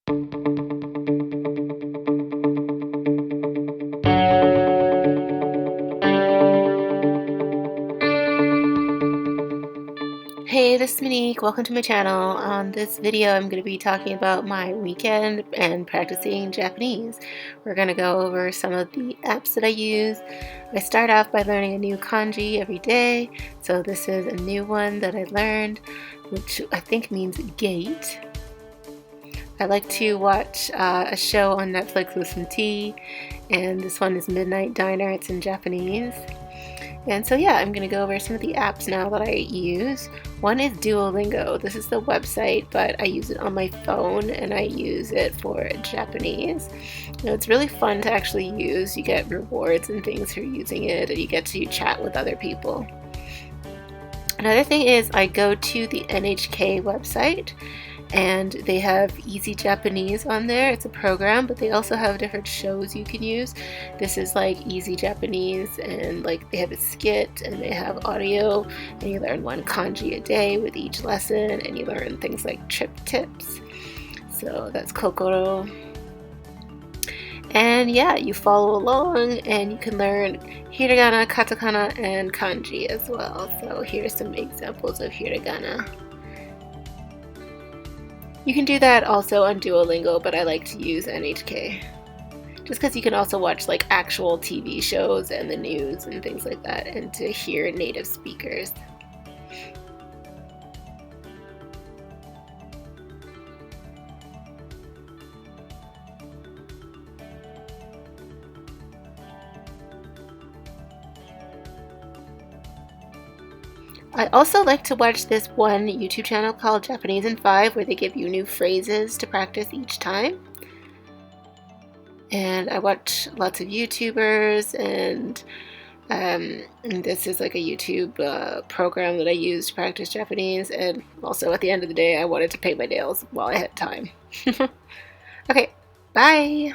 Hey, this is Monique. Welcome to my channel. On this video, I'm going to be talking about my weekend and practicing Japanese. We're going to go over some of the apps that I use. I start off by learning a new kanji every day. So this is a new one that I learned, which I think means gate. I like to watch a show on Netflix with some tea, and this one is Midnight Diner. It's in Japanese. And so yeah, I'm going to go over some of the apps now that I use. One is Duolingo. This is the website, but I use it on my phone and I use it for Japanese. It's really fun to actually use. You get rewards and things for using it, and you get to chat with other people. Another thing is I go to the NHK website, and they have Easy Japanese on there. It's a program, but they also have different shows you can use. This is like Easy Japanese, and like they have a skit and they have audio, and you learn one kanji a day with each lesson, and you learn things like trip tips. So that's Kokoro. And yeah, you follow along and you can learn hiragana, katakana, and kanji as well. So here's some examples of hiragana. You can do that also on Duolingo, but I like to use NHK. Just because you can also watch like actual TV shows and the news and things like that, and to hear native speakers. I also like to watch this one YouTube channel called Japanese in 5, where they give you new phrases to practice each time. And I watch lots of YouTubers, and this is like a YouTube program that I use to practice Japanese. And also at the end of the day, I wanted to paint my nails while I had time. Okay, bye!